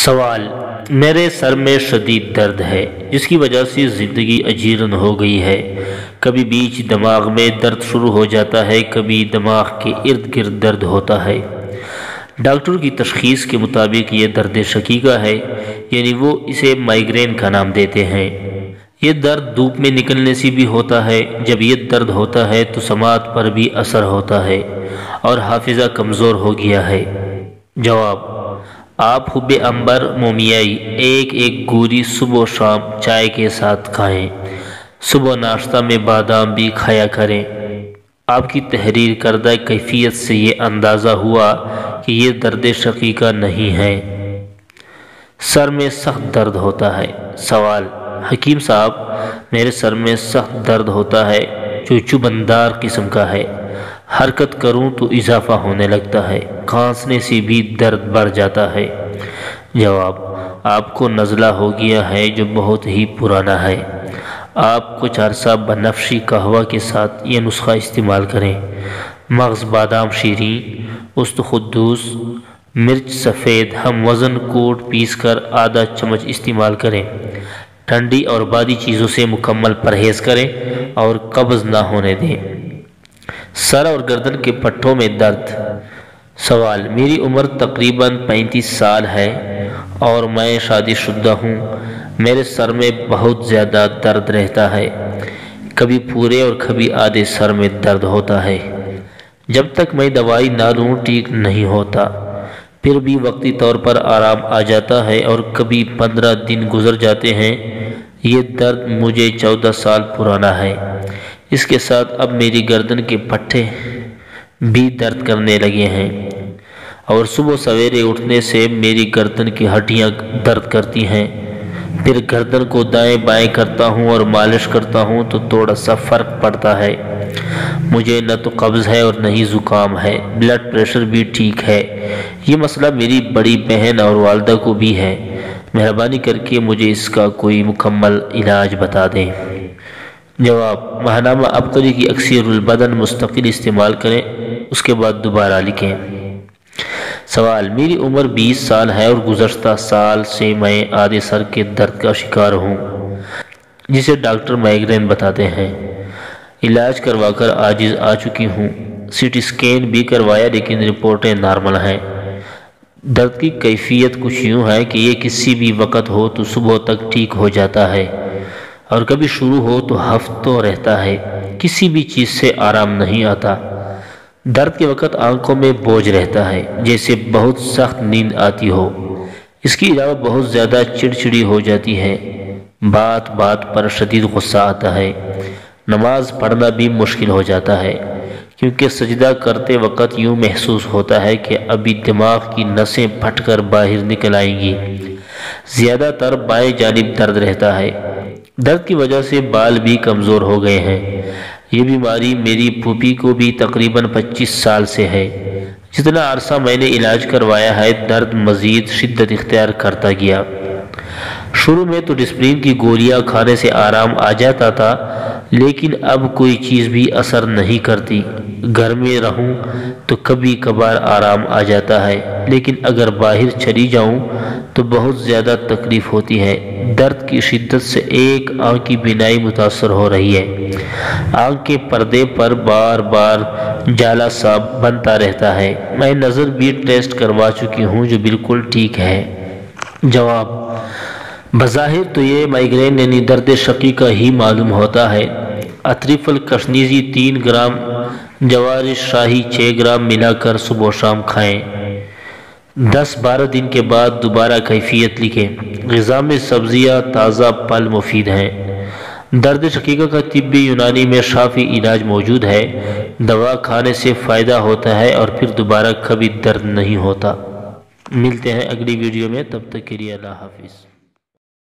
سوال: میرے سر میں شدید درد ہے جس کی وجہ سے زندگی اجیرن ہو گئی ہے۔ کبھی بیچ دماغ میں درد شروع ہو جاتا ہے، کبھی دماغ کے ارد گرد درد ہوتا ہے۔ ڈاکٹر کی تشخیص کے مطابق یہ درد شقیقہ ہے، یعنی وہ اسے مائیگرین کا نام دیتے ہیں۔ یہ درد دھوپ میں نکلنے سے بھی ہوتا ہے۔ جب یہ درد ہوتا ہے تو سماعت پر بھی اثر ہوتا ہے اور حافظہ کمزور ہو گیا ہے۔ جواب: آپ حب عنبر مومیائی ایک گوری صبح و شام چائے کے ساتھ کھائیں۔ صبح ناشتہ میں بادام بھی کھایا کریں۔ آپ کی تحریر کردہ کیفیت سے یہ اندازہ ہوا کہ یہ درد شقیقہ نہیں ہے۔ سر میں سخت درد ہوتا ہے۔ سوال: حکیم صاحب، میرے سر میں سخت درد ہوتا ہے جو چبندار قسم کا ہے۔ حرکت کروں تو اضافہ ہونے لگتا ہے، کھانسنے سے بھی درد بڑھ جاتا ہے۔ جواب: آپ کو نزلہ ہو گیا ہے جو بہت ہی پرانا ہے۔ آپ کچھ عرصہ بنفشی قہوہ کے ساتھ یہ نسخہ استعمال کریں۔ مغز بادام شیریں، است خدوس، مرچ سفید ہم وزن کوٹ پیس کر آدھا چمچ استعمال کریں۔ ٹھنڈی اور بادی چیزوں سے مکمل پرہیز کریں اور قبض نہ ہونے دیں۔ سر اور گردن کے پٹھوں میں درد۔ سوال: میری عمر تقریباً 35 سال ہے اور میں شادی شدہ ہوں۔ میرے سر میں بہت زیادہ درد رہتا ہے، کبھی پورے اور کبھی آدھے سر میں درد ہوتا ہے۔ جب تک میں دوائی نہ لوں ٹھیک نہیں ہوتا، پھر بھی وقتی طور پر آرام آ جاتا ہے اور کبھی 15 دن گزر جاتے ہیں۔ یہ درد مجھے 14 سال پرانا ہے۔ اس کے ساتھ اب میری گردن کے پٹھے بھی درد کرنے لگے ہیں اور صبح سویرے اٹھنے سے میری گردن کی ہڈیاں درد کرتی ہیں۔ پھر گردن کو دائیں بائیں کرتا ہوں اور مالش کرتا ہوں تو تھوڑا سا فرق پڑتا ہے۔ مجھے نہ تو قبض ہے اور نہ ہی زکام ہے۔ بلڈ پریشر بھی ٹھیک ہے۔ یہ مسئلہ میری بڑی بہن اور والدہ کو بھی ہے۔ مہربانی کر کے مجھے اس کا کوئی مکمل علاج بتا دیں۔ جواب: ماہنامہ ابقری کی اکسیر البدن مستقل استعمال کریں، اس کے بعد دوبارہ لکھیں۔ سوال: میری عمر 20 سال ہے اور گزشتہ سال سے میں آدھے سر کے درد کا شکار ہوں جسے ڈاکٹر مائیگرین بتاتے ہیں۔ علاج کروا کر عاجز آ چکی ہوں۔ سی ٹی اسکین بھی کروایا لیکن رپورٹیں نارمل ہیں۔ درد کی کیفیت کچھ یوں ہے کہ یہ کسی بھی وقت ہو تو صبح تک ٹھیک ہو جاتا ہے اور کبھی شروع ہو تو ہفتوں رہتا ہے۔ کسی بھی چیز سے آرام نہیں آتا۔ درد کے وقت آنکھوں میں بوجھ رہتا ہے، جیسے بہت سخت نیند آتی ہو۔ اس کے علاوہ بہت زیادہ چڑچڑی ہو جاتی ہے۔ بات بات پر شدید غصہ آتا ہے۔ نماز پڑھنا بھی مشکل ہو جاتا ہے کیونکہ سجدہ کرتے وقت یوں محسوس ہوتا ہے کہ ابھی دماغ کی نسیں پھٹ کر باہر نکل آئیں گی۔ زیادہ تر بائیں جانب درد رہتا ہے۔ درد کی وجہ سے بال بھی کمزور ہو گئے ہیں۔ یہ بیماری میری پھوپھی کو بھی تقریباً 25 سال سے ہے۔ جتنا عرصہ میں نے علاج کروایا ہے درد مزید شدت اختیار کرتا گیا۔ شروع میں تو ڈسپرین کی گولیاں کھانے سے آرام آ جاتا تھا، لیکن اب کوئی چیز بھی اثر نہیں کرتی۔ گھر میں رہوں تو کبھی کبھار آرام آ جاتا ہے، لیکن اگر باہر چلی جاؤں تو بہت زیادہ تکلیف ہوتی ہے۔ درد کی شدت سے ایک آنکھ کی بینائی متاثر ہو رہی ہے۔ آنکھ کے پردے پر بار بار جالا سا بنتا رہتا ہے۔ میں نظر بھی ٹیسٹ کروا چکی ہوں جو بالکل ٹھیک ہے۔ جواب: بظاہر تو یہ مائیگرین یعنی درد شقیقہ ہی معلوم ہوتا ہے۔ اطریف الکشنیزی 3 گرام، جوار شاہی 6 گرام ملا کر صبح و شام کھائیں۔ 10-12 دن کے بعد دوبارہ کیفیت لکھیں۔ غذا میں سبزیاں، تازہ پھل مفید ہیں۔ درد شقیقہ کا طب یونانی میں شافی علاج موجود ہے۔ دوا کھانے سے فائدہ ہوتا ہے اور پھر دوبارہ کبھی درد نہیں ہوتا۔ ملتے ہیں اگلی ویڈیو میں، تب تک کے لیے اللہ حافظ۔